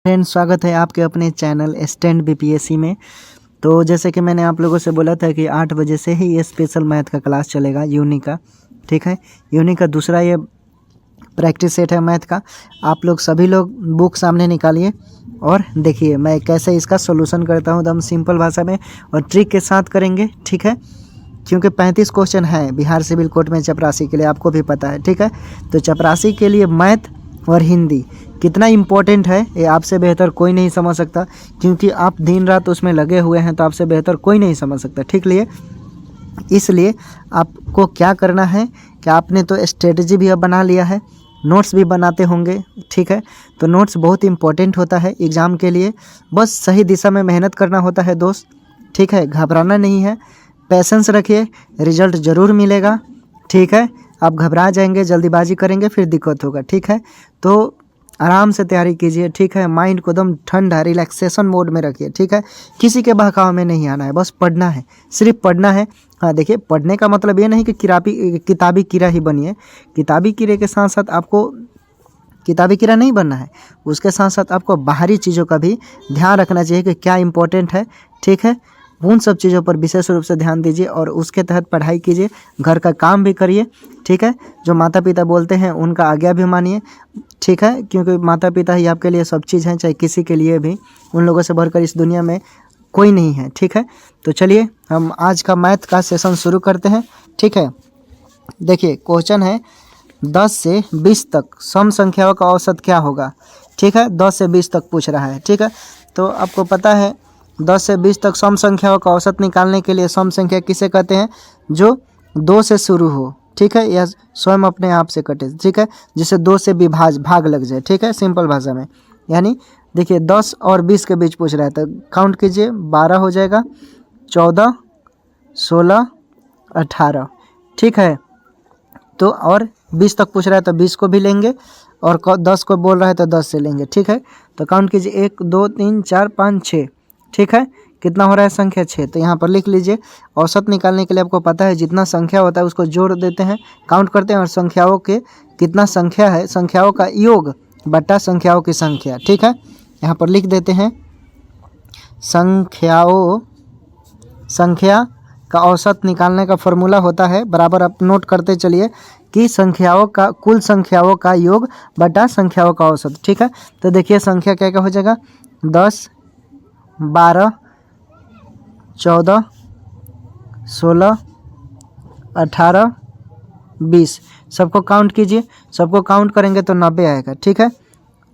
Friends, स्वागत है आपके अपने चैनल स्टैंड बीपीएससी में। तो जैसे कि मैंने आप लोगों से बोला था कि 8 बजे से ही ये स्पेशल मैथ का क्लास चलेगा यूनी का। ठीक है, यूनी का दूसरा ये प्रैक्टिस सेट है मैथ का। आप लोग सभी लोग बुक सामने निकालिए और देखिए मैं कैसे इसका सोल्यूशन करता हूँ एकदम सिंपल भाषा में और ट्रिक के साथ करेंगे। ठीक है, क्योंकि 35 क्वेश्चन है बिहार सिविल कोर्ट में चपरासी के लिए, आपको भी पता है। ठीक है, तो चपरासी के लिए मैथ और हिंदी कितना इम्पोर्टेंट है ये आपसे बेहतर कोई नहीं समझ सकता, क्योंकि आप दिन रात उसमें लगे हुए हैं, तो आपसे बेहतर कोई नहीं समझ सकता। ठीक लिए, इसलिए आपको क्या करना है कि आपने तो स्ट्रेटजी भी अब बना लिया है, नोट्स भी बनाते होंगे। ठीक है, तो नोट्स बहुत इंपॉर्टेंट होता है एग्ज़ाम के लिए। बस सही दिशा में मेहनत करना होता है दोस्त। ठीक है, घबराना नहीं है, पैसेंस रखिए, रिजल्ट ज़रूर मिलेगा। ठीक है, आप घबरा जाएंगे, जल्दीबाजी करेंगे, फिर दिक्कत होगा। ठीक है, तो आराम से तैयारी कीजिए। ठीक है, माइंड को एकदम ठंडा रिलैक्सेशन मोड में रखिए। ठीक है, किसी के बहकाव में नहीं आना है, बस पढ़ना है, सिर्फ पढ़ना है। हाँ देखिए, पढ़ने का मतलब ये नहीं कि किताबी कीड़ा ही बनिए। किताबी कीड़े के साथ साथ आपको किताबी कीड़ा नहीं बनना है, उसके साथ साथ आपको बाहरी चीज़ों का भी ध्यान रखना चाहिए कि क्या इंपॉर्टेंट है। ठीक है, उन सब चीज़ों पर विशेष रूप से ध्यान दीजिए और उसके तहत पढ़ाई कीजिए, घर का काम भी करिए। ठीक है, जो माता पिता बोलते हैं उनका आज्ञा भी मानिए। ठीक है, क्योंकि माता पिता ही आपके लिए सब चीज़ हैं, चाहे किसी के लिए भी। उन लोगों से बढ़कर इस दुनिया में कोई नहीं है। ठीक है, तो चलिए हम आज का मैथ का सेशन शुरू करते हैं। ठीक है, देखिए क्वेश्चन है 10 से 20 तक सम संख्याओं का औसत क्या होगा। ठीक है, 10 से 20 तक पूछ रहा है। ठीक है, तो आपको पता है 10 से 20 तक सम संख्याओं का औसत निकालने के लिए सम संख्या किसे कहते हैं, जो 2 से शुरू हो। ठीक है, यह स्वयं अपने आप से कटे। ठीक है, जिसे 2 से भाग लग जाए। ठीक है, सिंपल भाषा में, यानी देखिए 10 और 20 के बीच पूछ रहा है, तो काउंट कीजिए, 12 हो जाएगा, 14, 16, 18। ठीक है, तो और 20 तक पूछ रहा है तो 20 को भी लेंगे और 10 को बोल रहा है तो 10 से लेंगे। ठीक है, तो काउंट कीजिए, 1, 2, 3, 4, 5, 6। ठीक है, कितना हो रहा है संख्या 6, तो यहाँ पर लिख लीजिए। औसत निकालने के लिए आपको पता है जितना संख्या होता है उसको जोड़ देते हैं, काउंट करते हैं और संख्याओं के कितना संख्या है, संख्याओं का योग बटा संख्याओं की संख्या। ठीक है, यहाँ पर लिख देते हैं संख्या का औसत निकालने का फॉर्मूला होता है, बराबर आप नोट करते चलिए कि कुल संख्याओं का योग बटा संख्याओं का औसत। ठीक है, तो देखिए संख्या क्या क्या हो जाएगा, 10, 12, 14, 16, 18, 20। सबको काउंट कीजिए, सबको काउंट करेंगे तो 90 आएगा। ठीक है,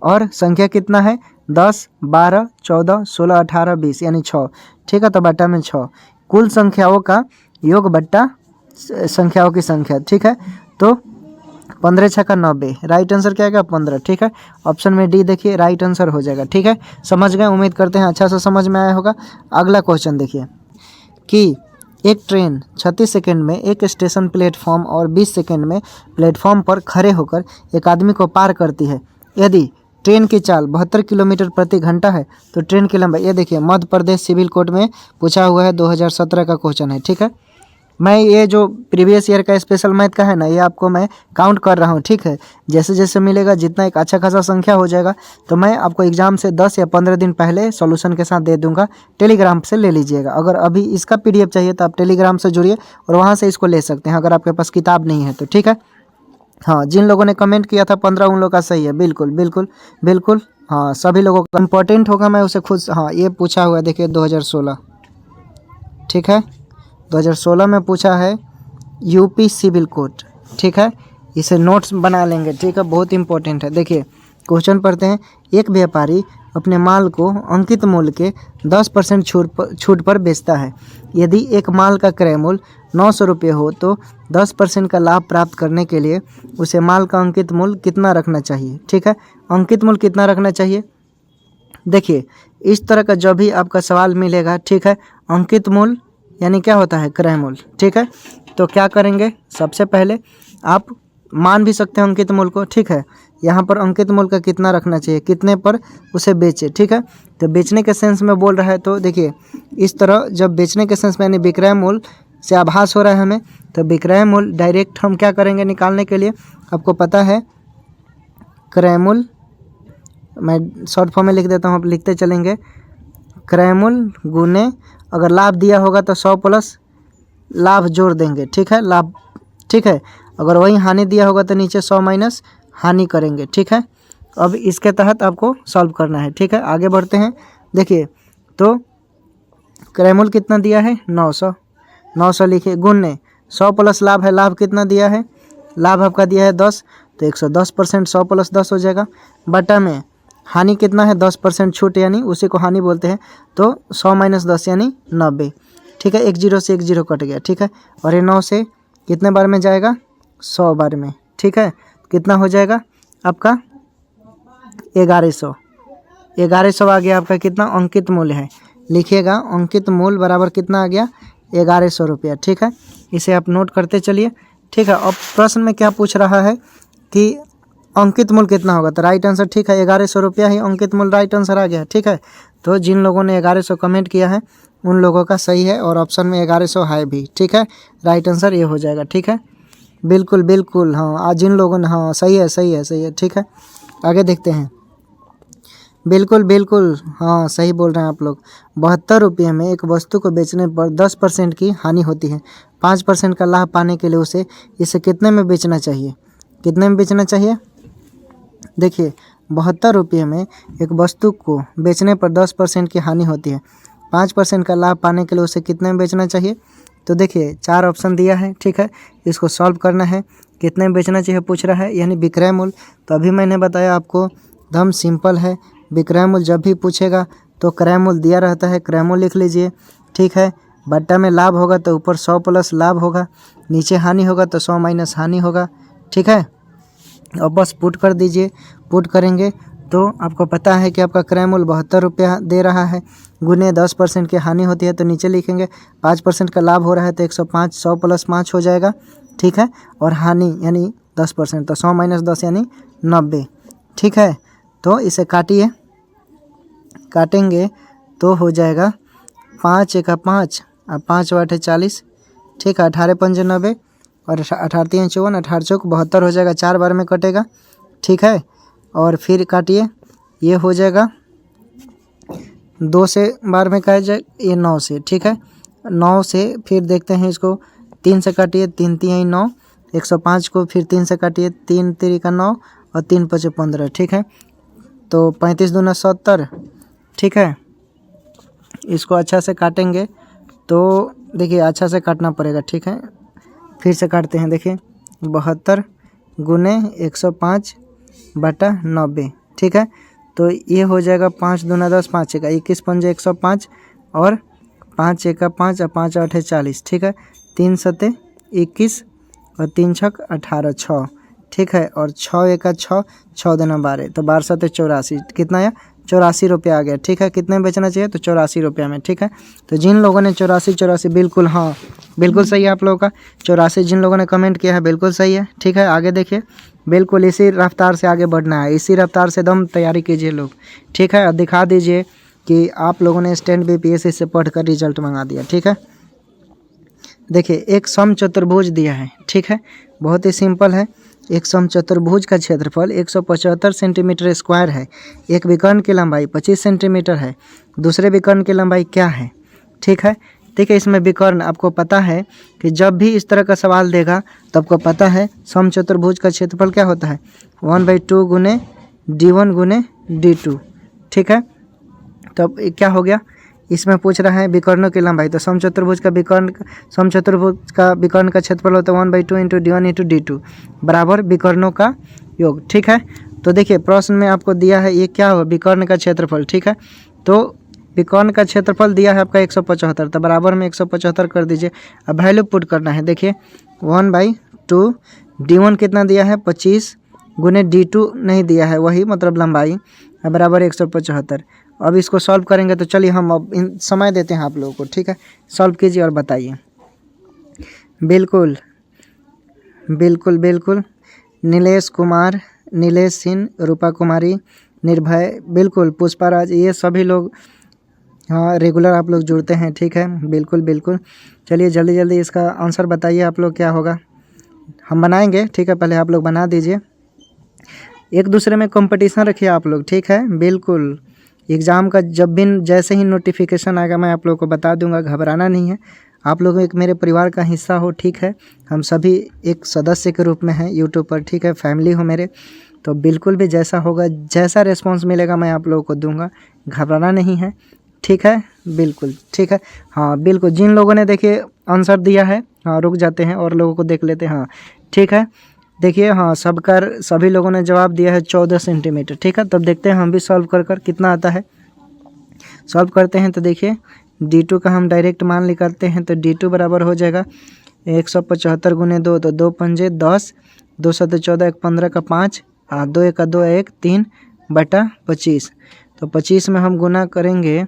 और संख्या कितना है, 10, 12, 14, 16, 18, 20 यानी 6। ठीक है, तो बटा में 6, कुल संख्याओं का योग बट्टा संख्याओं की संख्या। ठीक है, तो 15 छक्का 90, राइट आंसर क्या आएगा, 15। ठीक है, ऑप्शन में डी देखिए राइट आंसर हो जाएगा। ठीक है, समझ गए, उम्मीद करते हैं अच्छा से समझ में आया होगा। अगला क्वेश्चन देखिए कि एक ट्रेन 36 सेकंड में एक स्टेशन प्लेटफॉर्म और 20 सेकंड में प्लेटफॉर्म पर खड़े होकर एक आदमी को पार करती है। यदि ट्रेन की चाल 72 किलोमीटर प्रति घंटा है तो ट्रेन की लंबाई, ये देखिए मध्य प्रदेश सिविल कोर्ट में पूछा हुआ है, 2017 का क्वेश्चन है। ठीक है, मैं ये जो प्रीवियस ईयर का स्पेशल मैथ का है ना, ये आपको मैं काउंट कर रहा हूँ। ठीक है, जैसे जैसे मिलेगा, जितना एक अच्छा खासा संख्या हो जाएगा तो मैं आपको एग्जाम से 10 या 15 दिन पहले सॉल्यूशन के साथ दे दूंगा, टेलीग्राम से ले लीजिएगा। अगर अभी इसका PDF चाहिए तो आप टेलीग्राम से जुड़िए और वहाँ से इसको ले सकते हैं, अगर आपके पास किताब नहीं है तो। ठीक है, हाँ, जिन लोगों ने कमेंट किया था 15, उन लोगों का सही है, बिल्कुल बिल्कुल बिल्कुल। हाँ, सभी लोगों का इम्पोर्टेंट होगा, मैं उसे खुद, हाँ ये पूछा हुआ है, देखिए 2016। ठीक है, 2016 में पूछा है यूपी सिविल कोर्ट। ठीक है, इसे नोट्स बना लेंगे। ठीक है, बहुत इंपॉर्टेंट है। देखिए क्वेश्चन पढ़ते हैं, एक व्यापारी अपने माल को अंकित मूल्य के 10% छूट पर बेचता है। यदि एक माल का क्रय मूल्य 900 रुपये हो तो 10% का लाभ प्राप्त करने के लिए उसे माल का अंकित मूल्य कितना रखना चाहिए। ठीक है, अंकित मूल्य कितना रखना चाहिए, देखिए इस तरह का जब भी आपका सवाल मिलेगा, ठीक है, अंकित मूल्य यानी क्या होता है, क्रय मूल्य। ठीक है, तो क्या करेंगे, सबसे पहले आप मान भी सकते हैं अंकित मूल्य को। ठीक है, यहाँ पर अंकित मूल्य का कितना रखना चाहिए, कितने पर उसे बेचे। ठीक है, तो बेचने के सेंस में बोल रहा है, तो देखिए इस तरह जब बेचने के सेंस में यानी विक्रय मूल्य से आभास हो रहा है हमें, तो विक्रय मूल्य डायरेक्ट हम क्या करेंगे निकालने के लिए, आपको पता है क्रय मूल्य मैं शॉर्ट फॉर्म में लिख देता हूँ, आप लिखते चलेंगे। क्रयमूल गुने, अगर लाभ दिया होगा तो 100 प्लस लाभ जोड़ देंगे, ठीक है, लाभ, ठीक है। अगर वही हानि दिया होगा तो नीचे 100 माइनस हानि करेंगे, ठीक है। अब इसके तहत आपको सॉल्व करना है, ठीक है। आगे बढ़ते हैं। देखिए तो क्रयमूल कितना दिया है 900, 900 लिखिए, गुने 100 प्लस लाभ है, लाभ कितना दिया है, लाभ आपका दिया है 10, तो 110%, 100 प्लस 10 हो जाएगा। बटा में हानि कितना है 10% छूट, यानी उसी को हानि बोलते हैं, तो 100 माइनस 10 यानी 90, ठीक है। 1 0 से 1 0 कट गया, ठीक है। और ये 9 से कितने बार में जाएगा 100 बार में, ठीक है। कितना हो जाएगा आपका 1100, 1100 आ गया आपका कितना अंकित मूल्य है, लिखिएगा अंकित मूल्य बराबर कितना आ गया 1100 रुपया, ठीक है। इसे आप नोट करते चलिए, ठीक है। अब प्रश्न में क्या पूछ रहा है कि अंकित मूल्य कितना होगा, तो राइट आंसर, ठीक है, 1100 रुपया ही अंकित मूल्य राइट आंसर आ गया, ठीक है। तो जिन लोगों ने 1100 कमेंट किया है उन लोगों का सही है, और ऑप्शन में 1100 है भी, ठीक है। राइट आंसर ये हो जाएगा, ठीक है। बिल्कुल बिल्कुल, हाँ, आज जिन लोगों ने, हाँ सही है सही है सही है, ठीक है। आगे देखते हैं। बिल्कुल बिल्कुल, हाँ सही बोल रहे हैं आप लोग। 72 रुपये में एक वस्तु को बेचने पर 10% की हानि होती है, 5% का लाभ पाने के लिए इसे कितने में बेचना चाहिए, कितने में बेचना चाहिए। देखिए 72 रुपये में एक वस्तु को बेचने पर 10% की हानि होती है, 5% का लाभ पाने के लिए उसे कितने में बेचना चाहिए। तो देखिए 4 ऑप्शन दिया है, ठीक है। इसको सॉल्व करना है, कितने में बेचना चाहिए पूछ रहा है, यानी विक्रय मूल्य। तो अभी मैंने बताया आपको एकदम सिंपल है, विक्रय मूल्य जब भी पूछेगा तो क्रय मूल्य दिया रहता है, क्रय मूल्य लिख लीजिए, ठीक है। बट्टा में लाभ होगा तो ऊपर 100 प्लस लाभ होगा, नीचे हानि होगा तो 100 माइनस हानि होगा, ठीक है। अब बस पुट कर दीजिए, पुट करेंगे तो आपको पता है कि आपका क्रय मूल्य 72 रुपया दे रहा है, गुने 10% की हानि होती है तो नीचे लिखेंगे, 5% का लाभ हो रहा है तो 105, 100 प्लस 5 हो जाएगा, ठीक है। और हानि यानी 10%, तो 100 माइनस 10 यानी 90, ठीक है। तो इसे काटिए, काटेंगे तो हो जाएगा 5 1 5 और 5 8 40, ठीक है। 18 5 90 और 18 3 54, 18 चौक 72 हो जाएगा, 4 बार में कटेगा, ठीक है। और फिर काटिए, ये हो जाएगा 2 से बार में काट जाए, ये 9 से, ठीक है। 9 से फिर देखते हैं इसको, 3 से काटिए, 3 3 9, 105 को फिर 3 से काटिए, 3 3 का 9 और 3 5 15, ठीक है। तो 35 दूना 70, ठीक है। इसको अच्छा से काटेंगे तो देखिए अच्छा से काटना पड़ेगा, ठीक है। फिर से काटते हैं, देखिए 72 गुने 105 बटा 90, ठीक है। तो ये हो जाएगा 5 दूना 10, 5 1 21 पंजे 105 और 5 1 5 और 5 8 40, ठीक है। 3 7 21 और 3 6 18 6, ठीक है। और 6 1 6, 6 दूना 12, तो 12 7 84, कितना आया 84 रुपया आ गया, ठीक है। कितने में बेचना चाहिए तो 84 रुपया में, ठीक है। तो जिन लोगों ने 84 बिल्कुल, हाँ बिल्कुल सही है आप लोगों का 84, जिन लोगों ने कमेंट किया है बिल्कुल सही है, ठीक है। आगे देखिए, बिल्कुल इसी रफ्तार से आगे बढ़ना है, इसी रफ्तार से दम तैयारी कीजिए लोग, ठीक है। और दिखा दीजिए कि आप लोगों ने स्टैंड बीपीएससी से पढ़कर रिजल्ट मंगा दिया, ठीक है। देखिए एक समचतुर्भुज दिया है, ठीक है, बहुत ही सिंपल है। एक समचतुर्भुज का क्षेत्रफल 175 सेंटीमीटर स्क्वायर है, एक विकर्ण की लंबाई 25 सेंटीमीटर है, दूसरे विकर्ण की लंबाई क्या है, ठीक है। देखिए इसमें विकर्ण आपको पता है कि जब भी इस तरह का सवाल देगा तो आपको पता है समचतुर्भुज का क्षेत्रफल क्या होता है 1/2 गुने D1 गुने D2, ठीक है। तो क्या हो गया, इसमें पूछ रहा है विकर्णों की लंबाई, तो समचतुर्भुज का विकर्ण का क्षेत्रफल होता है 1/2 इंटू D1 इंटू D2 बराबर विकर्णों का योग, ठीक है। तो देखिए प्रश्न में आपको दिया है ये क्या हो विकर्ण का क्षेत्रफल, ठीक है। तो विकर्ण का क्षेत्रफल दिया है आपका 175, तो बराबर में 175 कर दीजिए। अब वैल्यू पुट करना है, देखिए 1/2 D1 कितना दिया है 25 गुने D2 नहीं दिया है, वही मतलब लंबाई बराबर 175। अब इसको सॉल्व करेंगे तो चलिए हम अब समय देते हैं आप लोगों को, ठीक है। सॉल्व कीजिए और बताइए। बिल्कुल बिल्कुल बिल्कुल, नीलेश कुमार, नीलेश सिंह, रूपा कुमारी, निर्भय, बिल्कुल पुष्पाराज, ये सभी लोग हाँ रेगुलर आप लोग जुड़ते हैं, ठीक है। बिल्कुल बिल्कुल, चलिए जल्दी जल्दी इसका आंसर बताइए आप लोग क्या होगा, हम बनाएंगे, ठीक है। पहले आप लोग बना दीजिए। एक दूसरे में कंपटीशन रखिए आप लोग, ठीक है। बिल्कुल एग्ज़ाम का जब भी जैसे ही नोटिफिकेशन आएगा मैं आप लोगों को बता दूंगा, घबराना नहीं है। आप लोग एक मेरे परिवार का हिस्सा हो, ठीक है। हम सभी एक सदस्य के रूप में हैं यूट्यूब पर, ठीक है। फैमिली हो मेरे, तो बिल्कुल भी जैसा होगा, जैसा रिस्पॉन्स मिलेगा मैं आप लोगों को दूंगा, घबराना नहीं है, ठीक है। बिल्कुल ठीक है। हाँ बिल्कुल, जिन लोगों ने देखिए आंसर दिया है, हाँ रुक जाते हैं और लोगों को देख लेते हैं। हाँ ठीक है, देखिए हाँ सभी लोगों ने जवाब दिया है 14 सेंटीमीटर, ठीक है। तब देखते हैं हम भी सॉल्व कर कितना आता है। सॉल्व करते हैं तो देखिए D2 का हम डायरेक्ट मान निकालते हैं, तो D2 बराबर हो जाएगा 175 गुने 2, तो 2 पंजे 10, 2 7 14, 1 15 का 5, 2 1 का 2 1 3/25। तो 25 में हम गुना करेंगे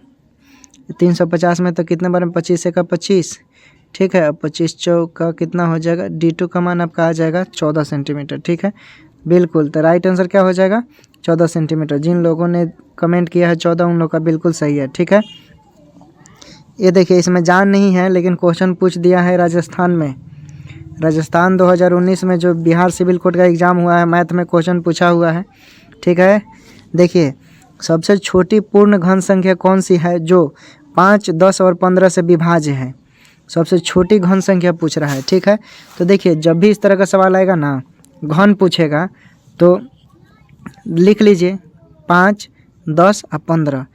350 में, तो कितने बार में 25 का 25, ठीक है। 25 चौका कितना हो जाएगा, D2 का मान आपका आ जाएगा 14 सेंटीमीटर, ठीक है। बिल्कुल, तो राइट आंसर क्या हो जाएगा 14 सेंटीमीटर। जिन लोगों ने कमेंट किया है 14, उन लोगों का बिल्कुल सही है, ठीक है। ये देखिए इसमें जान नहीं है, लेकिन क्वेश्चन पूछ दिया है राजस्थान में। राजस्थान 2019 में जो बिहार सिविल कोर्ट का एग्ज़ाम हुआ है, मैथ में क्वेश्चन पूछा हुआ है, ठीक है। देखिए सबसे छोटी पूर्ण घन संख्या कौन सी है जो 5, 10 और 15 से विभाज्य है। सबसे छोटी घन संख्या पूछ रहा है, ठीक है। तो देखिए जब भी इस तरह का सवाल आएगा ना, घन पूछेगा, तो लिख लीजिए 5, 10 और 15,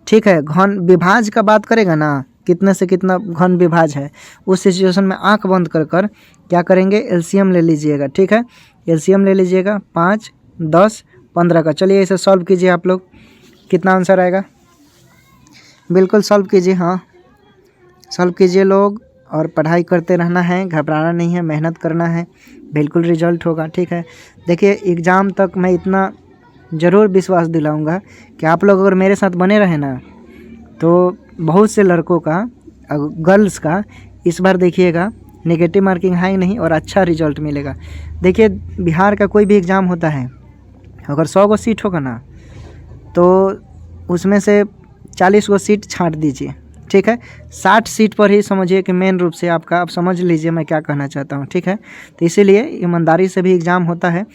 ठीक है। घन विभाज्य का बात करेगा ना, कितने से कितना घन विभाज्य है, उस सिचुएशन में आंख बंद कर क्या करेंगे, एलसीएम ले लीजिएगा, ठीक है। एलसीएम ले लीजिएगा 5, 10, 15 का। चलिए इसे सॉल्व कीजिए आप लोग, कितना आंसर आएगा। बिल्कुल सॉल्व कीजिए, हाँ सॉल्व कीजिए लोग, और पढ़ाई करते रहना है, घबराना नहीं है, मेहनत करना है, बिल्कुल रिजल्ट होगा, ठीक है। देखिए एग्ज़ाम तक मैं इतना ज़रूर विश्वास दिलाऊंगा कि आप लोग अगर मेरे साथ बने रहे ना, तो बहुत से लड़कों का, गर्ल्स का इस बार देखिएगा नेगेटिव मार्किंग है ही नहीं और अच्छा रिजल्ट मिलेगा। देखिए बिहार का कोई भी एग्ज़ाम होता है, अगर 100 गो सीट होगा ना, तो उसमें से 40 गो सीट छांट दीजिए, ठीक है। 60 सीट पर ही समझिए कि मेन रूप से आपका, आप समझ लीजिए मैं क्या कहना चाहता हूँ, ठीक है। तो इसीलिए ईमानदारी से भी एग्ज़ाम होता है,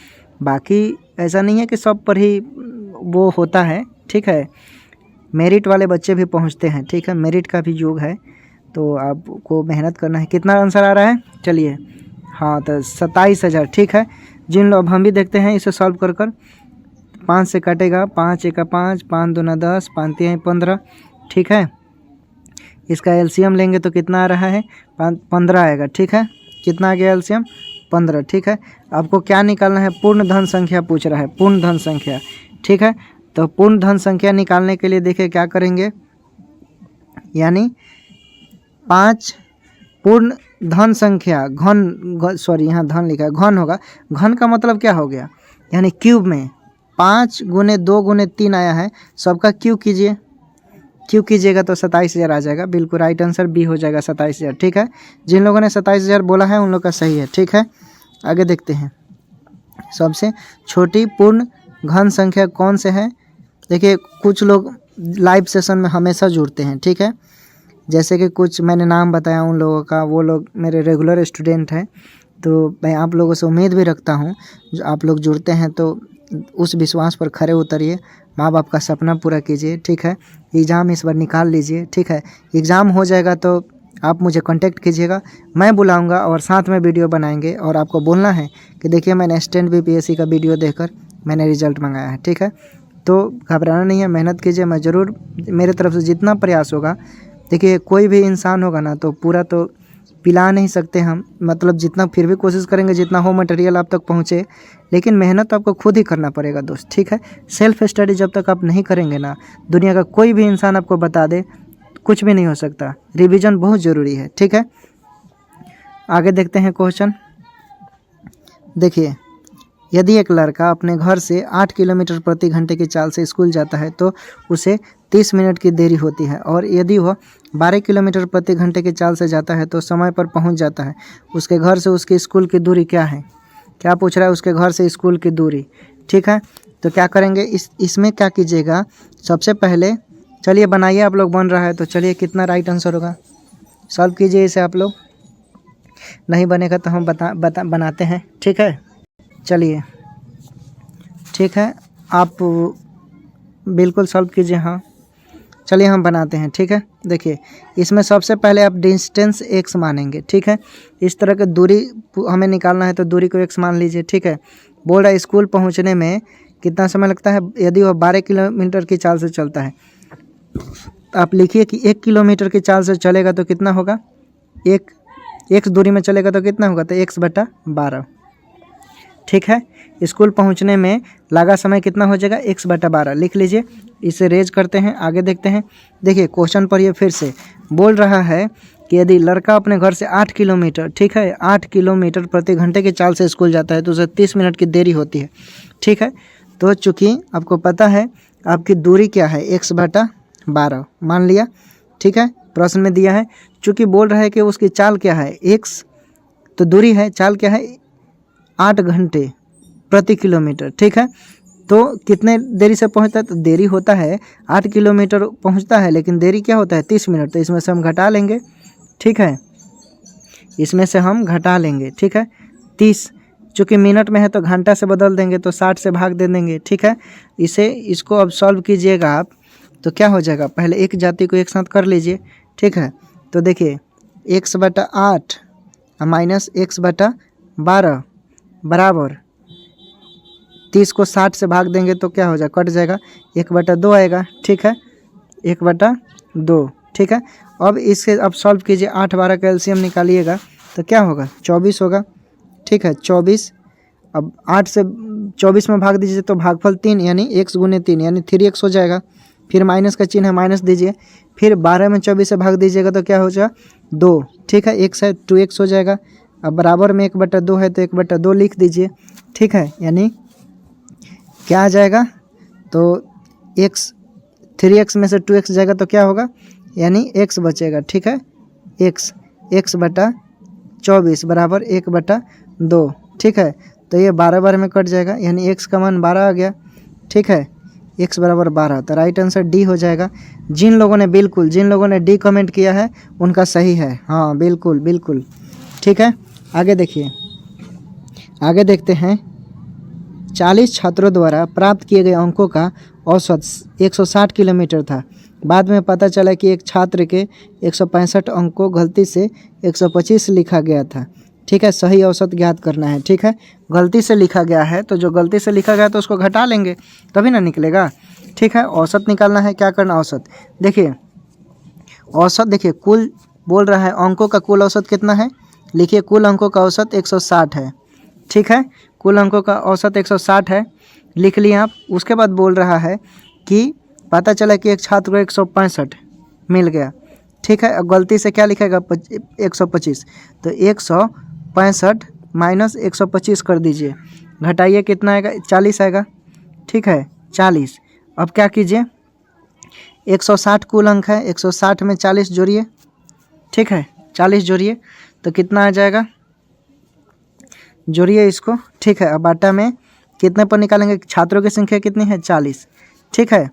बाकी ऐसा नहीं है कि सब पर ही वो होता है, ठीक है। मेरिट वाले बच्चे भी पहुँचते हैं, ठीक है, मेरिट का भी योग है, तो आपको मेहनत करना है। कितना आंसर आ रहा है, चलिए हाँ तो 27,000, ठीक है। जिन लोग, हम भी देखते हैं इसे सॉल्व कर 5 से काटेगा, 5 1 5, 5 2 10, 5 3 15, ठीक है। इसका एलसीएम लेंगे तो कितना आ रहा है, 15 आएगा, ठीक है। कितना आ गया एलसीएम, 15, ठीक है। आपको क्या निकालना है, पूर्ण धन संख्या पूछ रहा है, पूर्ण धन संख्या, ठीक है। तो पूर्ण धन संख्या निकालने के लिए देखिए क्या करेंगे, यानी 5 पूर्ण धन संख्या घन, सॉरी यहाँ धन लिखा है, घन होगा। घन का मतलब क्या हो गया, यानी क्यूब में 5 गुने 2 गुने 3 आया है, सबका क्यूब कीजिए, क्यूब कीजिएगा तो 27,000 आ जाएगा। बिल्कुल राइट आंसर बी हो जाएगा 27,000, ठीक है। जिन लोगों ने 27,000 बोला है उन लोग का सही है, ठीक है। आगे देखते हैं, सबसे छोटी पूर्ण घन संख्या कौन से है। देखिए कुछ लोग लाइव सेशन में हमेशा जुड़ते हैं, ठीक है। जैसे कि कुछ मैंने नाम बताया उन लोगों का, वो लोग मेरे रेगुलर स्टूडेंट हैं, तो मैं आप लोगों से उम्मीद भी रखता हूँ आप लोग जुड़ते हैं तो उस विश्वास पर खरे उतरिए, माँ बाप का सपना पूरा कीजिए, ठीक है। एग्ज़ाम इस बार निकाल लीजिए, ठीक है। एग्ज़ाम हो जाएगा तो आप मुझे कांटेक्ट कीजिएगा, मैं बुलाऊंगा और साथ में वीडियो बनाएंगे, और आपको बोलना है कि देखिए मैंने स्टैंड बीपीएससी का वीडियो देखकर मैंने रिजल्ट मंगाया है, ठीक है। तो घबराना नहीं है, मेहनत कीजिए, मैं ज़रूर मेरे तरफ से जितना प्रयास होगा। देखिए कोई भी इंसान होगा ना, तो पूरा तो पिला नहीं सकते हम, मतलब जितना फिर भी कोशिश करेंगे जितना हो मटेरियल आप तक पहुँचे, लेकिन मेहनत आपको खुद ही करना पड़ेगा दोस्त, ठीक है। सेल्फ स्टडी जब तक आप नहीं करेंगे ना, दुनिया का कोई भी इंसान आपको बता दे कुछ भी नहीं हो सकता। रिवीजन बहुत ज़रूरी है, ठीक है। आगे देखते हैं क्वेश्चन। देखिए यदि एक लड़का अपने घर से 8 किलोमीटर प्रति घंटे की चाल से स्कूल जाता है तो उसे 30 मिनट की देरी होती है, और यदि वह 12 किलोमीटर प्रति घंटे की चाल से जाता है तो समय पर पहुंच जाता है। उसके घर से उसके स्कूल की दूरी क्या है। क्या पूछ रहा है, उसके घर से स्कूल की दूरी, ठीक है। तो क्या करेंगे, इसमें क्या कीजिएगा, सबसे पहले चलिए बनाइए, आप लोग बन रहा है तो चलिए कितना राइट आंसर होगा, सॉल्व कीजिए इसे आप लोग। नहीं बनेगा तो हम बनाते हैं, ठीक है। चलिए ठीक है, आप बिल्कुल सॉल्व कीजिए। हाँ चलिए हम बनाते हैं। ठीक है, देखिए इसमें सबसे पहले आप डिस्टेंस x मानेंगे। ठीक है, इस तरह की दूरी हमें निकालना है तो दूरी को x मान लीजिए। ठीक है, बोल रहा है स्कूल पहुंचने में कितना समय लगता है। यदि वह 12 किलोमीटर की चाल से चलता है तो आप लिखिए कि 1 किलोमीटर की चाल से चलेगा तो कितना होगा, एक दूरी में चलेगा तो कितना होगा, तो x/12। ठीक है, स्कूल पहुंचने में लगा समय कितना हो जाएगा, x/12 लिख लीजिए। इसे रेज करते हैं, आगे देखते हैं। देखिए क्वेश्चन पर ये फिर से बोल रहा है कि यदि लड़का अपने घर से 8 किलोमीटर, ठीक है 8 किलोमीटर प्रति घंटे की चाल से स्कूल जाता है तो उसे 30 मिनट की देरी होती है। ठीक है, तो चूँकि आपको पता है आपकी दूरी क्या है, x/12 मान लिया। ठीक है, प्रश्न में दिया है, चूँकि बोल रहा है कि उसकी चाल क्या है x, तो दूरी है, चाल क्या है 8 घंटे प्रति किलोमीटर। ठीक है, तो कितने देरी से पहुंचता है, तो देरी होता है 8 किलोमीटर पहुंचता है, लेकिन देरी क्या होता है 30 मिनट। तो इसमें से हम घटा लेंगे। ठीक है, इसमें से हम घटा लेंगे। ठीक है, 30 चूँकि मिनट में है तो घंटा से बदल देंगे तो 60 से भाग दे देंगे। ठीक है, इसको अब सॉल्व कीजिएगा आप तो क्या हो जाएगा, पहले एक जाति को एक साथ कर लीजिए। ठीक है, तो देखिए x/8 माइनस x/12 बराबर 30 को 60 से भाग देंगे तो क्या हो जाएगा, कट जाएगा, 1/2 आएगा। ठीक है, 1/2। ठीक है, अब इसके अब सॉल्व कीजिए, 8/12 का एलसीएम निकालिएगा तो क्या होगा, 24 होगा। ठीक है, 24। अब 8 से 24 में भाग दीजिए तो भागफल 3 यानी x × 3 यानी 3x हो जाएगा। फिर माइनस का चिन्ह है, माइनस दीजिए। फिर 12 में 24 से भाग दीजिएगा तो क्या हो जाएगा, 2। ठीक है, x है 2x हो जाएगा। अब बराबर में 1/2 है तो 1/2 लिख दीजिए। ठीक है, यानी क्या आ जाएगा, तो x 3x में से 2x जाएगा तो क्या होगा, यानी x बचेगा। ठीक है, x/24 बराबर 1/2। ठीक है, तो ये 12 में कट जाएगा यानी x का मान 12 आ गया। ठीक है, x बराबर 12, तो राइट आंसर डी हो जाएगा। जिन लोगों ने डी कमेंट किया है उनका सही है। हाँ बिल्कुल बिल्कुल। ठीक है, आगे देखिए, आगे देखते हैं। 40 छात्रों द्वारा प्राप्त किए गए अंकों का औसत 160 किलोमीटर था। बाद में पता चला कि एक छात्र के 165 अंक को गलती से 125 लिखा गया था। ठीक है, सही औसत ज्ञात करना है। ठीक है, गलती से लिखा गया है तो जो गलती से लिखा गया तो उसको घटा लेंगे तभी ना निकलेगा। ठीक है, औसत निकालना है, क्या करना, औसत देखिए, औसत देखिए कुल बोल रहा है अंकों का कुल औसत कितना है, लिखिए कुल अंकों का औसत 160 है। ठीक है, कुल अंकों का औसत 160 है, लिख लिए आप। उसके बाद बोल रहा है कि पता चला कि एक छात्र को 165 मिल गया। ठीक है, अब गलती से क्या लिखेगा 125, तो 165 माइनस 125 कर दीजिए, घटाइए कितना आएगा, 40 आएगा। ठीक है, 40। अब क्या कीजिए, 160 कुल अंक है, 160 में 40 जोड़िए। ठीक है, 40 जोड़िए तो कितना आ जाएगा, जोड़िए इसको। ठीक है, अब बाटा में कितने पर निकालेंगे, छात्रों की संख्या कितनी है 40। ठीक है,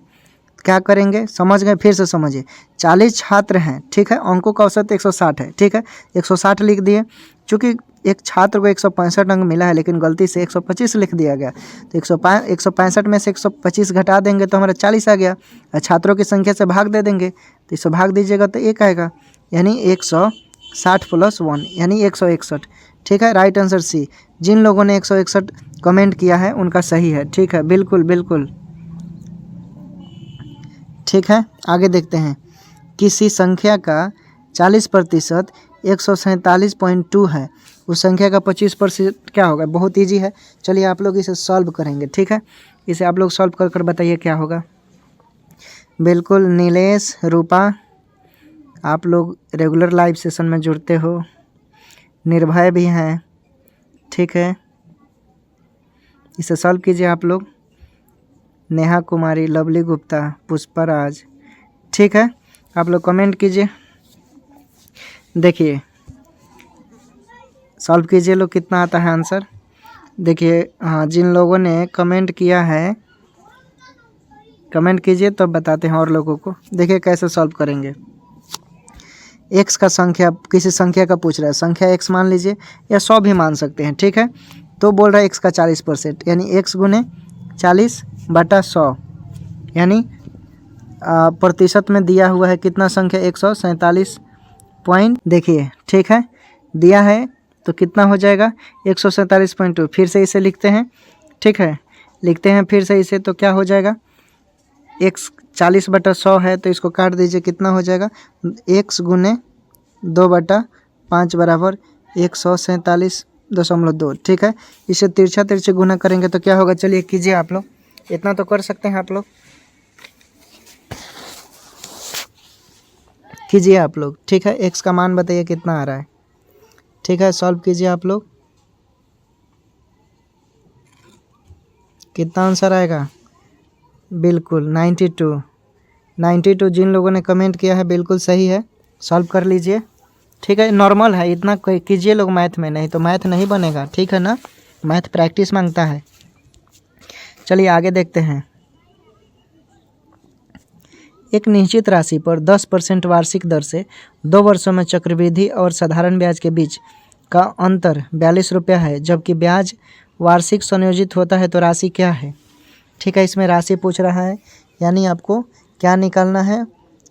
क्या करेंगे, समझ गए, फिर से समझिए। 40 छात्र हैं। ठीक है, अंकों का औसत 160 है। ठीक है, 160 लिख दिए। चूँकि एक छात्र को 165 अंक मिला है लेकिन गलती से 125 लिख दिया गया, तो 165 में से 125 घटा देंगे तो हमारा 40 आ गया। छात्रों की संख्या से भाग दे देंगे तो इससे भाग दीजिएगा तो 1 आएगा, यानी 160 + 1 यानी 161। ठीक है, राइट आंसर सी। जिन लोगों ने 161 कमेंट किया है उनका सही है। ठीक है, बिल्कुल बिल्कुल। ठीक है, आगे देखते हैं। किसी संख्या का 40% 147.2 है, उस संख्या का 25% क्या होगा, बहुत ईजी है। चलिए आप लोग इसे सॉल्व करेंगे। ठीक है, इसे आप लोग सॉल्व कर कर बताइए क्या होगा। बिल्कुल नीलेश, रूपा, आप लोग रेगुलर लाइव सेशन में जुड़ते हो, निर्भय भी हैं। ठीक है, इसे सॉल्व कीजिए आप लोग। नेहा कुमारी, लवली गुप्ता, पुष्पराज। ठीक है, आप लोग कमेंट कीजिए, देखिए सॉल्व कीजिए लोग, कितना आता है आंसर। देखिए हाँ, जिन लोगों ने कमेंट किया है कमेंट कीजिए तो बताते हैं और लोगों को। देखिए कैसे सॉल्व करेंगे। एक्स का संख्या, किसी संख्या का पूछ रहा है, संख्या एक्स मान लीजिए या 100 भी मान सकते हैं। ठीक है, तो बोल रहा है एक्स का 40% यानी x × 40/100 यानी प्रतिशत में दिया हुआ है कितना संख्या 147 पॉइंट, देखिए ठीक है, दिया है तो कितना हो जाएगा 147.2। फिर से इसे लिखते हैं, ठीक है, लिखते हैं फिर से इसे, तो क्या हो जाएगा, x 40/100 है तो इसको काट दीजिए, कितना हो जाएगा, x गुने 2/5 बराबर 147.2। ठीक है, इसे तिरछा तिरछे गुना करेंगे तो क्या होगा, चलिए कीजिए आप लोग, इतना तो कर सकते हैं आप लोग, कीजिए आप लोग। ठीक है, x का मान बताइए कितना आ रहा है। ठीक है, सॉल्व कीजिए आप लोग, कितना आंसर आएगा, बिल्कुल 92। जिन लोगों ने कमेंट किया है बिल्कुल सही है, सॉल्व कर लीजिए। ठीक है, नॉर्मल है, इतना कीजिए लोग मैथ में, नहीं तो मैथ नहीं बनेगा। ठीक है ना, मैथ प्रैक्टिस मांगता है। चलिए आगे देखते हैं। एक निश्चित राशि पर 10% वार्षिक दर से 2 वर्षों में चक्रवृद्धि और साधारण ब्याज के बीच का अंतर 42 रुपया है, जबकि ब्याज वार्षिक संयोजित होता है तो राशि क्या है। ठीक है, इसमें राशि पूछ रहा है, यानी आपको क्या निकालना है,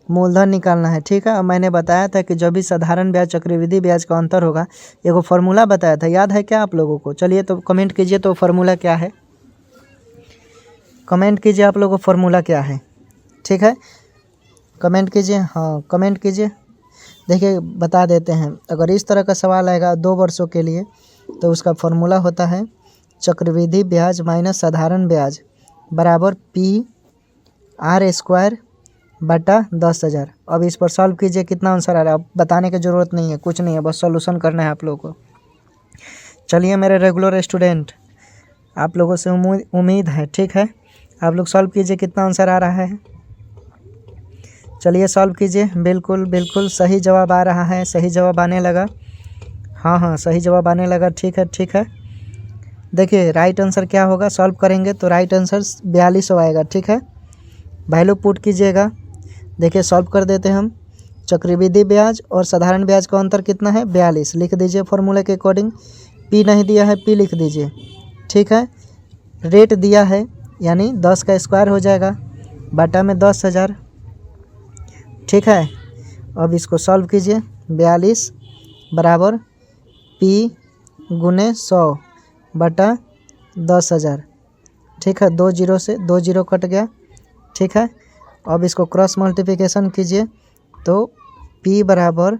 मूलधन निकालना है। ठीक है, अब मैंने बताया था कि जब भी साधारण ब्याज चक्रवृद्धि ब्याज का अंतर होगा, एगो फार्मूला बताया था, याद है क्या आप लोगों को। चलिए तो कमेंट कीजिए, तो फार्मूला क्या है, कमेंट कीजिए आप लोगों को, फार्मूला क्या है। ठीक है, कमेंट कीजिए, हाँ कमेंट कीजिए। देखिए बता देते हैं, अगर इस तरह का सवाल आएगा 2 वर्षों के लिए तो उसका फार्मूला होता है चक्रवृद्धि ब्याज माइनस साधारण ब्याज बराबर PR² बटा 10,000। अब इस पर सॉल्व कीजिए, कितना आंसर आ रहा है। अब बताने की ज़रूरत नहीं है, कुछ नहीं है, बस सॉल्यूशन करना है आप लोगों को। चलिए मेरे रेगुलर स्टूडेंट, आप लोगों से उम्मीद है, ठीक है, आप लोग सॉल्व कीजिए, कितना आंसर आ रहा है। चलिए सॉल्व कीजिए, बिल्कुल बिल्कुल सही जवाब आ रहा है, सही जवाब आने लगा, हाँ सही जवाब आने लगा। ठीक है ठीक है, देखिए राइट आंसर क्या होगा, सॉल्व करेंगे तो राइट आंसर 4200 आएगा। ठीक है, वैल्यू पुट कीजिएगा। देखिए सॉल्व कर देते हैं हम। चक्रवृद्धि ब्याज और साधारण ब्याज का अंतर कितना है, 42, लिख दीजिए फॉर्मूले के अकॉर्डिंग। पी नहीं दिया है, पी लिख दीजिए। ठीक है, रेट दिया है यानी 10 का स्क्वायर हो जाएगा, बटा में 10,000। ठीक है, अब इसको सॉल्व कीजिए। 42 बराबर P गुने 100 बटा 10,000। ठीक है, 2 जीरो से 2 जीरो कट गया। ठीक है, अब इसको क्रॉस मल्टीप्लिकेशन कीजिए तो P बराबर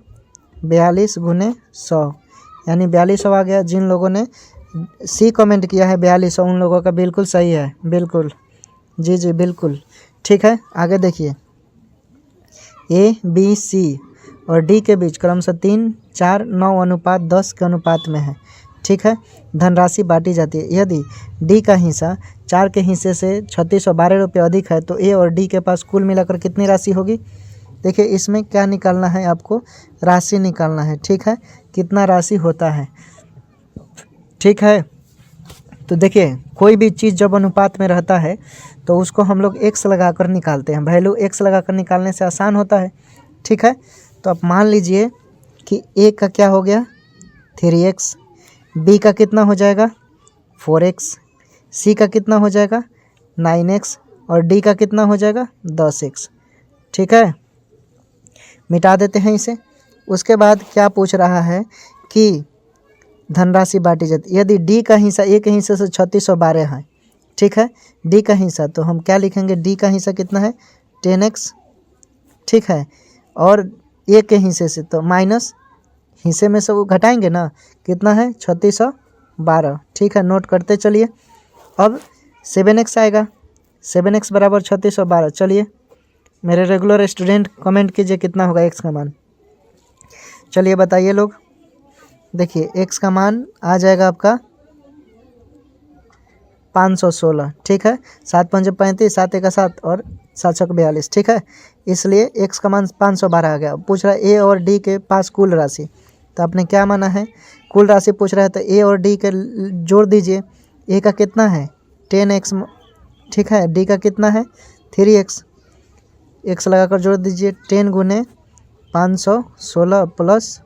42 गुने 100 यानी 4200 आ गया। जिन लोगों ने C कमेंट किया है 4200, उन लोगों का बिल्कुल सही है, बिल्कुल जी जी बिल्कुल। ठीक है, आगे देखिए, A, B, C और D के बीच क्रमशः 3, 4, 9 अनुपात 10 के अनुपात में है। ठीक है, धनराशि बांटी जाती है। यदि D का हिस्सा 4 के हिस्से से 3612 रुपये अधिक है तो A और D के पास कुल मिलाकर कितनी राशि होगी। देखिए इसमें क्या निकालना है आपको, राशि निकालना है। ठीक है, कितना राशि होता है। ठीक है, तो देखिए कोई भी चीज़ जब अनुपात में रहता है तो उसको हम लोग x लगाकर निकालते हैं, वैल्यू x लगाकर निकालने से आसान होता है। ठीक है, तो आप मान लीजिए कि a का क्या हो गया 3x, b का कितना हो जाएगा 4x, c का कितना हो जाएगा 9x और d का कितना हो जाएगा 10x। ठीक है, मिटा देते हैं इसे। उसके बाद क्या पूछ रहा है कि धनराशि बांटी जाती। यदि D का हिस्सा A के हिस्से से 3612 है, ठीक है, D का हिस्सा, तो हम क्या लिखेंगे, D का हिस्सा कितना है 10x। ठीक है, और A के हिस्से से तो माइनस हिस्से में से वो घटाएंगे ना, कितना है 3612। ठीक है, नोट करते चलिए। अब 7x आएगा, 7x बराबर 3612। चलिए मेरे रेगुलर स्टूडेंट कमेंट कीजिए कितना होगा x का मान। चलिए बताइए लोग। देखिए x का मान आ जाएगा आपका 516। ठीक है, 7 5 35, 7 1 7 और 7 6 42। ठीक है, इसलिए x का मान 512 आ गया। पूछ रहा है a और d के पास कुल राशि, तो आपने क्या माना है, कुल राशि पूछ रहा है तो a और d के जोड़ दीजिए। a का कितना है 10x, ठीक है, d का कितना है 3x, x लगाकर जोड़ दीजिए। 10 गुने 516 प्लस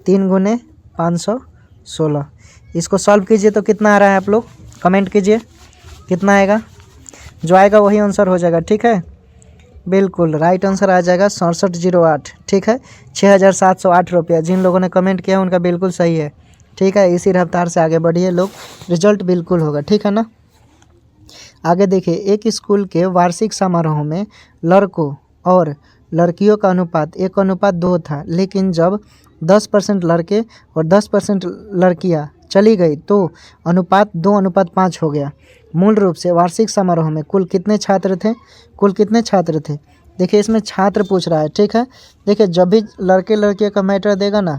3 गुने 516, इसको सॉल्व कीजिए तो कितना आ रहा है, आप लोग कमेंट कीजिए। कितना आएगा, जो आएगा वही आंसर हो जाएगा। ठीक है, बिल्कुल राइट आंसर आ जाएगा 6708। ठीक है, 6708 रुपया। जिन लोगों ने कमेंट किया उनका बिल्कुल सही है। ठीक है, इसी रफ्तार से आगे बढ़िए लोग, रिजल्ट बिल्कुल होगा। ठीक है ना। आगे देखिए, एक स्कूल के वार्षिक समारोह में लड़कों और लड़कियों का अनुपात 1:2 था, लेकिन जब 10% लड़के और 10% लड़कियां चली गई तो अनुपात 2:5 हो गया। मूल रूप से वार्षिक समारोह में कुल कितने छात्र थे, कुल कितने छात्र थे। देखिए इसमें छात्र पूछ रहा है। ठीक है, देखिए जब भी लड़के लड़कियों का मैटर देगा ना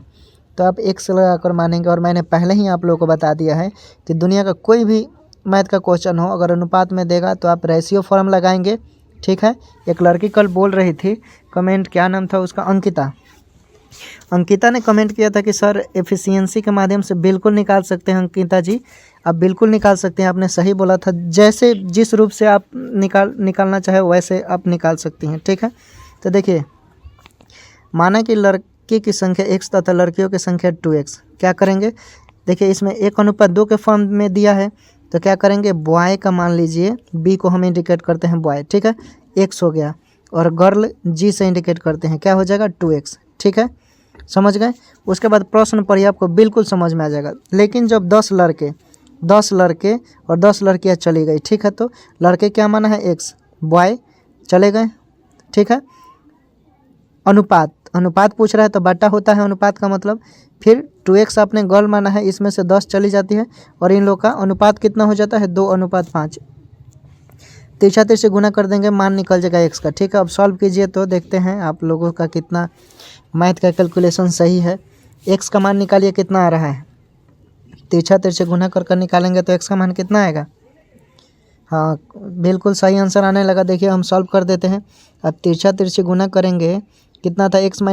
तो आप x लगाकर मानेंगे। और मैंने पहले ही आप लोगों को बता दिया है कि दुनिया का कोई भी मैथ का क्वेश्चन हो अगर अनुपात में देगा तो आप रेशियो फॉर्म लगाएंगे। ठीक है, एक लड़की कल बोल रही थी, कमेंट क्या नाम था उसका, अंकिता। अंकिता ने कमेंट किया था कि सर एफिशिएंसी के माध्यम से बिल्कुल निकाल सकते हैं। अंकिता जी आप बिल्कुल निकाल सकते हैं, आपने सही बोला था। जैसे जिस रूप से आप निकालना चाहे वैसे आप निकाल सकती हैं। ठीक है, तो देखिए माना कि लड़की की संख्या x तथा लड़कियों की संख्या 2x, क्या करेंगे। देखिए इसमें 1:2 के फॉर्म में दिया है तो क्या करेंगे, बॉय का मान लीजिए, b को हम इंडिकेट करते हैं बॉय। ठीक है, x हो गया, और गर्ल g से इंडिकेट करते हैं, क्या हो जाएगा 2x। ठीक है, समझ गए। उसके बाद प्रश्न पर ही आपको बिल्कुल समझ में आ जाएगा। लेकिन जब 10 लड़के और 10 लड़कियां चली गई, ठीक है, तो लड़के क्या माना है x, बॉय चले गए। ठीक है, अनुपात पूछ रहा है तो बट्टा होता है अनुपात का मतलब। फिर 2x आपने गर्ल माना है, इसमें से 10 चली जाती है और इन लोग का अनुपात कितना हो जाता है 2:5। तिरछा तिरछा से गुना कर देंगे, मान निकल जाएगा x का। ठीक है, अब सॉल्व कीजिए तो देखते हैं आप लोगों का कितना मैथ का कैलकुलेशन सही है। x का मान निकालिए, कितना आ रहा है। तिरछा तिरछा से गुना कर निकालेंगे तो x का मान कितना आएगा। हाँ बिल्कुल सही आंसर आने लगा। देखिए हम सॉल्व कर देते हैं। अब तिरछा तिरछा गुना करेंगे, कितना था x -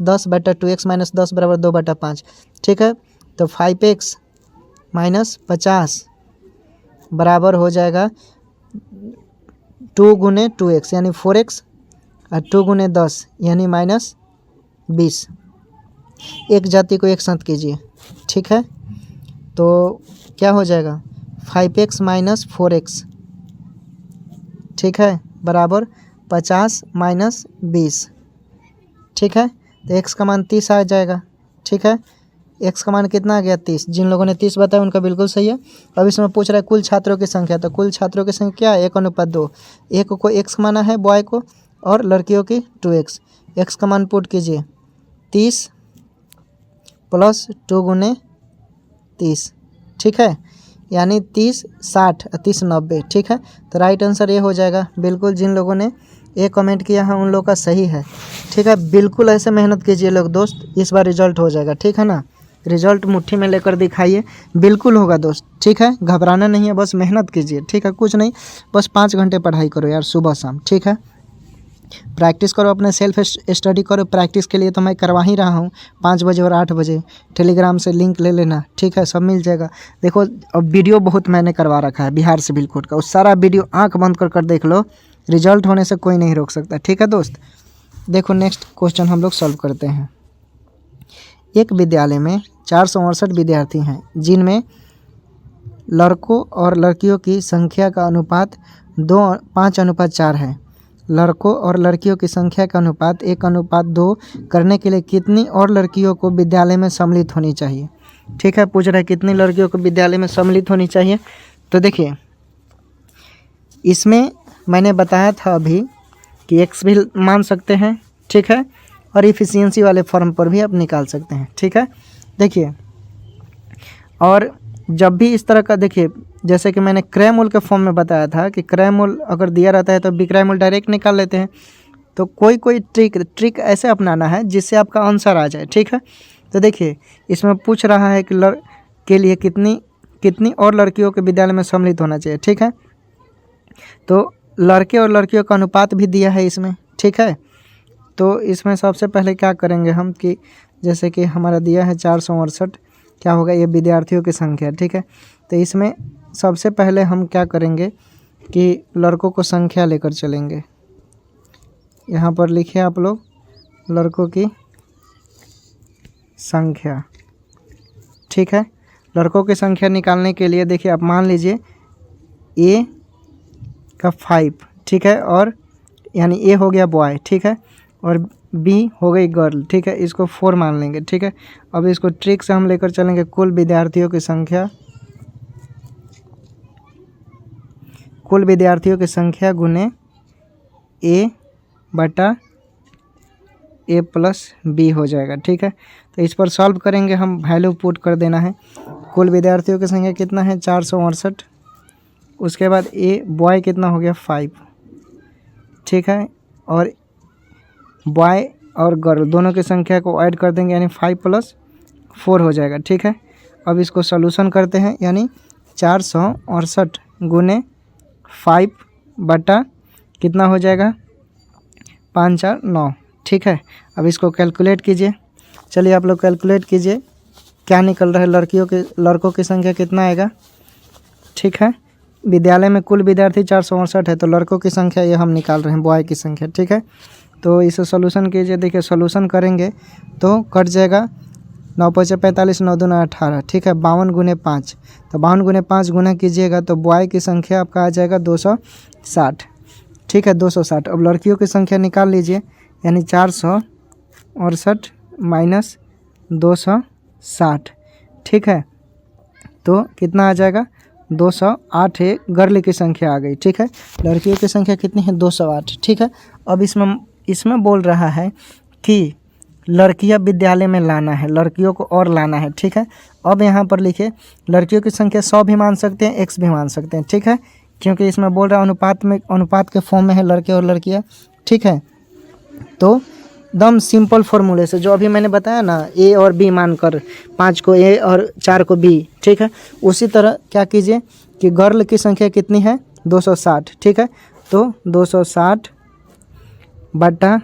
10 बटा 2x - 10 बराबर 2/5। ठीक है, तो 5x - 50 बराबर हो जाएगा 2 गुने 2x यानी 4x, और 2 गुने 10 यानी -20। एक जाति को एक साथ कीजिए। ठीक है, तो क्या हो जाएगा 5x - 4x। ठीक है, बराबर 50 - 20। ठीक है, तो x का मान 30 आ जाएगा। ठीक है, x का मान कितना आ गया 30। जिन लोगों ने 30 बताया उनका बिल्कुल सही है। अब इसमें पूछ रहा है कुल छात्रों की संख्या, तो कुल छात्रों की संख्या क्या है 1:2। एक को x माना है बॉय को और लड़कियों की 2x। x का मान पुट कीजिए 30 + 2 गुने 30। ठीक है, यानी 30 60 और 30 90। ठीक है, तो राइट आंसर ये हो जाएगा। बिल्कुल जिन लोगों ने ये कमेंट किया है उन लोगों का सही है। ठीक है, बिल्कुल ऐसे मेहनत कीजिए लोग दोस्त, इस बार रिजल्ट हो जाएगा। ठीक है ना, रिजल्ट मुट्ठी में लेकर दिखाइए, बिल्कुल होगा दोस्त। ठीक है, घबराना नहीं है, बस मेहनत कीजिए। ठीक है, कुछ नहीं, बस 5 घंटे पढ़ाई करो यार सुबह शाम। ठीक है, प्रैक्टिस करो, अपने सेल्फ स्टडी करो। प्रैक्टिस के लिए तो मैं करवा ही रहा हूँ 5 बजे और 8 बजे। टेलीग्राम से लिंक ले लेना। ठीक है, सब मिल जाएगा। देखो अब वीडियो बहुत मैंने करवा रखा है बिहार सिविल कोड का, उस सारा वीडियो आंख बंद कर देख लो, रिजल्ट होने से कोई नहीं रोक सकता। ठीक है दोस्त, देखो नेक्स्ट क्वेश्चन हम लोग सॉल्व करते हैं। एक विद्यालय में 468 विद्यार्थी हैं, जिनमें लड़कों और लड़कियों की संख्या का अनुपात 5:4 है। लड़कों और लड़कियों की संख्या का अनुपात 1:2 करने के लिए कितनी और लड़कियों को विद्यालय में सम्मिलित होनी चाहिए। ठीक है, पूछ रहा है कितनी लड़कियों को विद्यालय में सम्मिलित होनी चाहिए। तो देखिए इसमें मैंने बताया था अभी कि x भी मान सकते हैं। ठीक है, और इफ़िशियंसी वाले फॉर्म पर भी आप निकाल सकते हैं। ठीक है, देखिए और जब भी इस तरह का, देखिए जैसे कि मैंने क्रैमूल के फॉर्म में बताया था कि क्रैमूल अगर दिया रहता है तो विक्रैमूल डायरेक्ट निकाल लेते हैं। तो कोई ट्रिक ऐसे अपनाना है जिससे आपका आंसर आ जाए। ठीक है, तो देखिए इसमें पूछ रहा है कि के लिए कितनी और लड़कियों के विद्यालय में सम्मिलित होना चाहिए। ठीक है, तो लड़के और लड़कियों का अनुपात भी दिया है इसमें। ठीक है, तो इसमें सबसे पहले क्या करेंगे हम कि जैसे कि हमारा दिया है 468, क्या होगा ये विद्यार्थियों की संख्या। ठीक है, तो इसमें सबसे पहले हम क्या करेंगे कि लड़कों को संख्या लेकर चलेंगे। यहाँ पर लिखिए आप लोग लड़कों की संख्या। ठीक है, लड़कों की संख्या निकालने के लिए देखिए आप मान लीजिए ए का 5, ठीक है, और यानी ए हो गया बॉय, ठीक है, और बी हो गई गर्ल, ठीक है, इसको 4 मान लेंगे, ठीक है। अब इसको ट्रिक से हम लेकर चलेंगे कुल विद्यार्थियों की संख्या गुने ए बटा ए प्लस बी हो जाएगा, ठीक है। तो इस पर सॉल्व करेंगे हम, वैल्यू पुट कर देना है। कुल विद्यार्थियों की संख्या कितना है 468, उसके बाद ए बॉय कितना हो गया 5, ठीक है, और बॉय और गर्ल दोनों की संख्या को ऐड कर देंगे यानी 5 + 4 हो जाएगा, ठीक है। अब इसको सॉल्यूशन करते हैं, यानी 468 गुने 5 बटा कितना हो जाएगा 5 4 9, ठीक है। अब इसको कैलकुलेट कीजिए, चलिए आप लोग कैलकुलेट कीजिए क्या निकल रहा है। लड़कों की संख्या कितना आएगा, ठीक है। विद्यालय में कुल विद्यार्थी 468 है, तो लड़कों की संख्या ये हम निकाल रहे हैं, बॉय की संख्या, ठीक है। तो इसे सॉल्यूशन कीजिए, देखिए सॉल्यूशन करेंगे तो कट जाएगा 9 × 5 = 45, 9 × 2 = 18, ठीक है। 52 × 5, तो 52 × 5 गुना कीजिएगा तो बॉय की संख्या आपका आ जाएगा 260, ठीक है, 260। अब लड़कियों की संख्या निकाल लीजिए, यानी 468 माइनस 260, ठीक है, तो कितना आ जाएगा 208 है, गर्ल की संख्या आ गई, ठीक है। लड़कियों की संख्या कितनी है 208, ठीक है। अब इसमें बोल रहा है कि लड़कियां विद्यालय में लाना है, लड़कियों को और लाना है, ठीक है। अब यहाँ पर लिखिए लड़कियों की संख्या 100 भी मान सकते हैं, x भी मान सकते हैं, ठीक है, क्योंकि इसमें बोल रहा है अनुपात के फॉर्म में है लड़के और लड़कियां, ठीक है। तो एकदम सिंपल फॉर्मूले से जो अभी मैंने बताया ना, ए और बी मानकर 5 को ए और 4 को बी, ठीक है, उसी तरह क्या कीजिए कि गर्ल की संख्या कितनी है 260, ठीक है। तो 260 बटा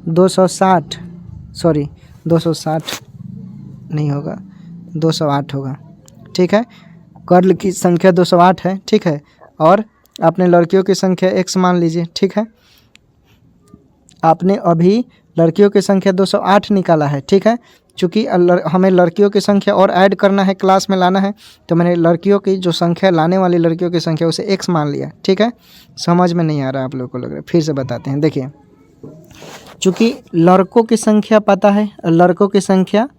260 नहीं होगा, 208 होगा, ठीक है। गर्ल की संख्या 208 है, ठीक है, और आपने लड़कियों की संख्या x मान लीजिए, ठीक है। आपने अभी लड़कियों की संख्या 208 निकाला है, ठीक है। चूँकि हमें लड़कियों की संख्या और ऐड करना है, क्लास में लाना है, तो मैंने लड़कियों की जो संख्या, लाने वाली लड़कियों की संख्या, उसे x मान लिया, ठीक है। समझ में नहीं आ रहा आप लोगों को लग रहा है, फिर से बताते हैं। देखिए चूँकि लड़कों की संख्या पता है, लड़कों की संख्या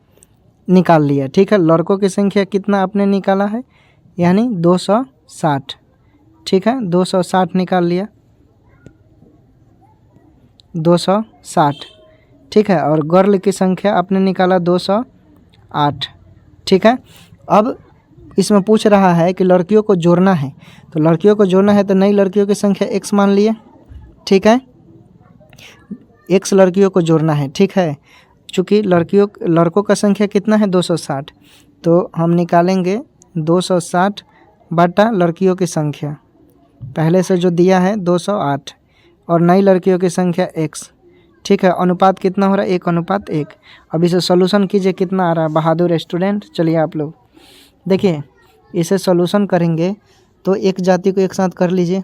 निकाल लिया, ठीक है। लड़कों की संख्या कितना आपने निकाला है, यानी 260, ठीक है, 260 निकाल लिया, 260, ठीक है। और गर्ल की संख्या आपने निकाला 208, ठीक है। अब इसमें पूछ रहा है कि लड़कियों को जोड़ना है, तो लड़कियों को जोड़ना है तो नई लड़कियों की संख्या x मान लिए, ठीक है, x लड़कियों को जोड़ना है, ठीक है। चूँकि लड़कों का संख्या कितना है 260, तो हम निकालेंगे 260 बटा लड़कियों की संख्या, पहले से जो दिया है 208, और नई लड़कियों की संख्या x, ठीक है। अनुपात कितना हो रहा है 1:1। अब इसे सॉल्यूशन कीजिए, कितना आ रहा है बहादुर स्टूडेंट। चलिए आप लोग देखिए, इसे सॉल्यूशन करेंगे तो एक जाति को एक साथ कर लीजिए,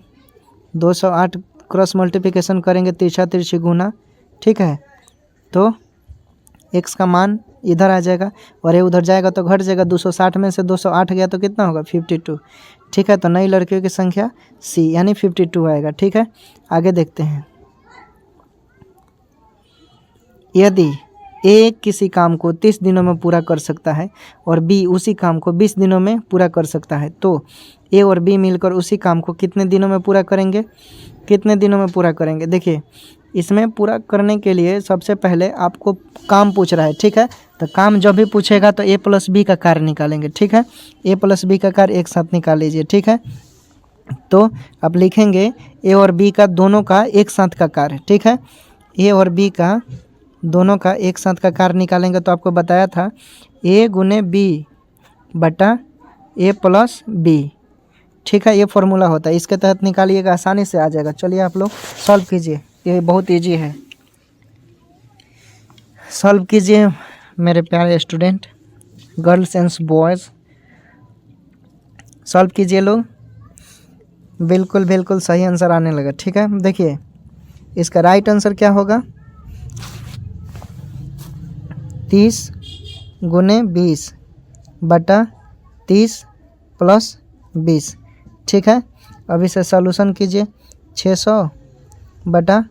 208 क्रॉस मल्टीप्लिकेशन करेंगे, तिरछा तिरछी गुना, ठीक है। तो x का मान इधर आ जाएगा और ये उधर जाएगा तो घट जाएगा, 260 में से 208 गया तो कितना होगा 52, ठीक है। तो नई लड़कियों की संख्या c यानी 52 आएगा, ठीक है। आगे देखते हैं, यदि a किसी काम को 30 दिनों में पूरा कर सकता है और b उसी काम को 20 दिनों में पूरा कर सकता है, तो a और b मिलकर उसी काम को कितने दिनों में पूरा करेंगे, देखिए इसमें पूरा करने के लिए सबसे पहले आपको काम पूछ रहा है, ठीक है। तो काम जब भी पूछेगा तो a + b का कार्य निकालेंगे, ठीक है। a + b का कार्य एक साथ निकाल लीजिए, ठीक है। तो अब लिखेंगे a और b का दोनों का एक साथ का कार्य, ठीक है। a और b का दोनों का एक साथ का कार्य निकालेंगे तो आपको बताया था a गुने b बटा a + b, ठीक है। ये फॉर्मूला होता है, इसके तहत निकालिएगा, आसानी से आ जाएगा। चलिए आप लोग सॉल्व कीजिए, ये बहुत इजी है, सॉल्व कीजिए मेरे प्यारे student, girls and boys, solve कीजिए लोग, बिल्कुल सही आंसर आने लगा, ठीक है। देखिए इसका राइट आंसर क्या होगा, 30 गुने 20 बटा 30 + 20, ठीक है। अब इसे सॉल्यूशन कीजिए। 600/50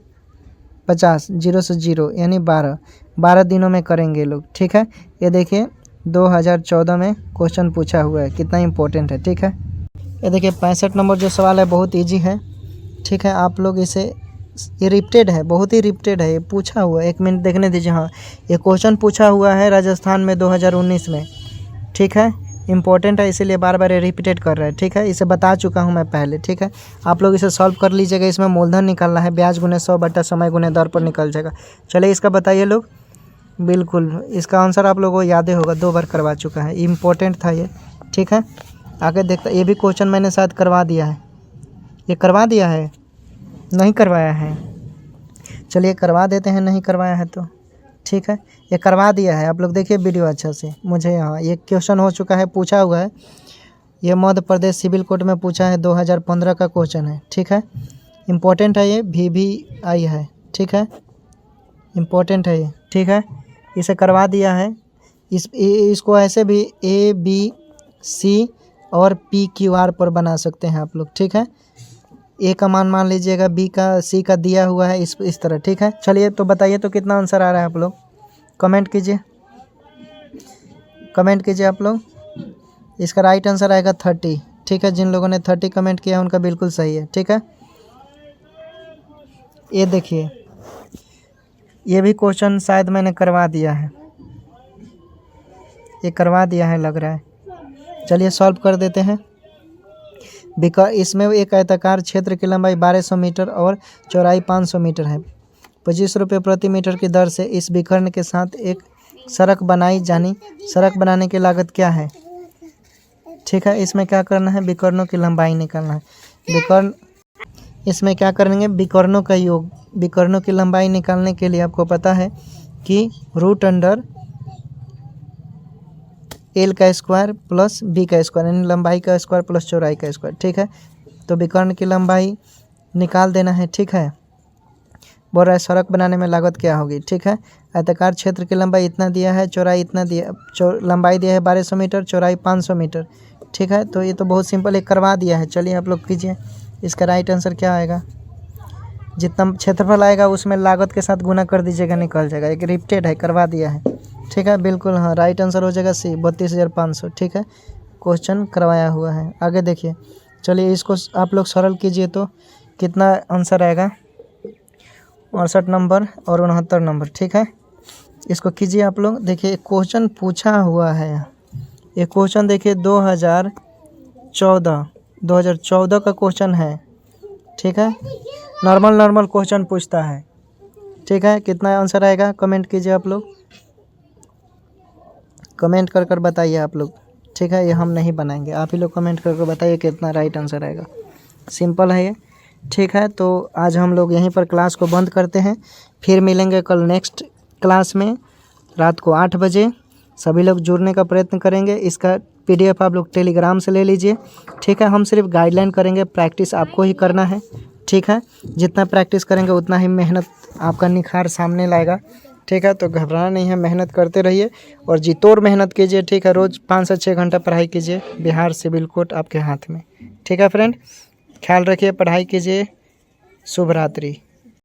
0 से 0 यानी 12 दिनों में करेंगे लोग। ठीक है, ये देखिए 2014 में क्वेश्चन पूछा हुआ है, कितना इंपॉर्टेंट है। ठीक है, ये देखिए 65 नंबर जो सवाल है बहुत ईजी है। ठीक है, आप लोग इसे, ये रिपीटेड है, बहुत ही रिपीटेड है, ये पूछा हुआ है। 1 मिनट देखने दीजिए। हाँ, ये क्वेश्चन पूछा हुआ है राजस्थान में 2019 में। ठीक है, इंपॉर्टेंट है, इसीलिए बार बार ये रिपीटेड कर रहा है। ठीक है, इसे बता चुका हूँ मैं पहले। ठीक है, आप लोग इसे सॉल्व कर लीजिएगा। इसमें मूलधन निकालना है, ब्याज गुने 100 बटा समय गुने दर पर निकल जाएगा। चलिए इसका बताइए लोग। बिल्कुल, इसका आंसर आप लोगों को याद ही होगा, 2 बार करवा चुका है, इम्पोर्टेंट था ये। ठीक है, आगे देखता, ये भी क्वेश्चन मैंने शायद करवा दिया है। ये करवा दिया है, नहीं करवाया है। चलिए करवा देते हैं, नहीं करवाया है तो। ठीक है, ये करवा दिया है, आप लोग देखिए वीडियो अच्छा से। मुझे यहाँ ये क्वेश्चन हो चुका है, पूछा हुआ है। ये मध्य प्रदेश सिविल कोर्ट में पूछा है, 2015 का क्वेश्चन है। ठीक है, इम्पोर्टेंट है ये, VVI है। ठीक है, इम्पोर्टेंट है ये। ठीक है, इसे करवा दिया है। इसको ऐसे भी ABC और PQR पर बना सकते हैं आप लोग। ठीक है, A का मान लीजिएगा, B का, C का दिया हुआ है इस तरह। ठीक है, चलिए तो बताइए तो कितना आंसर आ रहा है। आप लोग कमेंट कीजिए, कमेंट कीजिए आप लोग। इसका राइट आंसर आएगा 30। ठीक है, जिन लोगों ने 30 कमेंट किया उनका बिल्कुल सही है। ठीक है, ये देखिए, ये भी क्वेश्चन शायद मैंने करवा दिया है, ये करवा दिया है लग रहा है। चलिए सॉल्व कर देते हैं। इसमें एक आयताकार क्षेत्र की लंबाई 1200 मीटर और चौड़ाई 500 मीटर है। 25 रुपये प्रति मीटर की दर से इस विकर्ण के साथ एक सड़क बनाई जानी, सड़क बनाने की लागत क्या है। ठीक है, इसमें क्या करना है, विकर्णों की लंबाई निकालना है। विकर्ण, इसमें क्या करेंगे, विकर्णों का योग। विकर्णों की लंबाई निकालने के लिए आपको पता है कि √L का स्क्वायर प्लस B का स्क्वायर, यानी लंबाई का स्क्वायर प्लस चौड़ाई का स्क्वायर। ठीक है, तो विकर्ण की लंबाई निकाल देना है। ठीक है, बोल रहा है सड़क बनाने में लागत क्या होगी। ठीक है, आयताकार क्षेत्र की लंबाई इतना दिया है, चौड़ाई इतना दिया, लंबाई दिया है 1200 मीटर, चौड़ाई 500 मीटर। ठीक है, तो ये तो बहुत सिंपल है, करवा दिया है। चलिए आप लोग कीजिए, इसका राइट आंसर क्या आएगा। जितना क्षेत्रफल आएगा उसमें लागत के साथ गुना कर दीजिएगा, निकल जाएगा। एक रिपीटेड है, करवा दिया है। ठीक है, बिल्कुल हाँ, राइट आंसर हो जाएगा C, 32,500। ठीक है, क्वेश्चन करवाया हुआ है। आगे देखिए, चलिए इसको आप लोग सरल कीजिए तो कितना आंसर आएगा। 68 नंबर और 69 नंबर। ठीक है, इसको कीजिए आप लोग। देखिए क्वेश्चन पूछा हुआ है, ये क्वेश्चन देखिए 2014 का क्वेश्चन है। ठीक है, नॉर्मल क्वेश्चन पूछता है। ठीक है, कितना आंसर आएगा कमेंट कीजिए आप लोग, कमेंट कर बताइए आप लोग। ठीक है, ये हम नहीं बनाएंगे, आप ही लोग कमेंट करके बताइए कितना राइट आंसर आएगा। सिंपल है ये। ठीक है, तो आज हम लोग यहीं पर क्लास को बंद करते हैं, फिर मिलेंगे कल नेक्स्ट क्लास में रात को 8 बजे। सभी लोग जुड़ने का प्रयत्न करेंगे। इसका PDF आप लोग टेलीग्राम से ले लीजिए। ठीक है, हम सिर्फ गाइडलाइन करेंगे, प्रैक्टिस आपको ही करना है। ठीक है, जितना प्रैक्टिस करेंगे उतना ही मेहनत आपका निखार सामने लाएगा। ठीक है, तो घबराना नहीं है, मेहनत करते रहिए और जी तोड़ मेहनत कीजिए। ठीक है, रोज़ 5 से 6 घंटा पढ़ाई कीजिए, बिहार सिविल कोर्ट आपके हाथ में। ठीक है फ्रेंड, ख्याल रखिए, पढ़ाई कीजिए। शुभ रात्रि।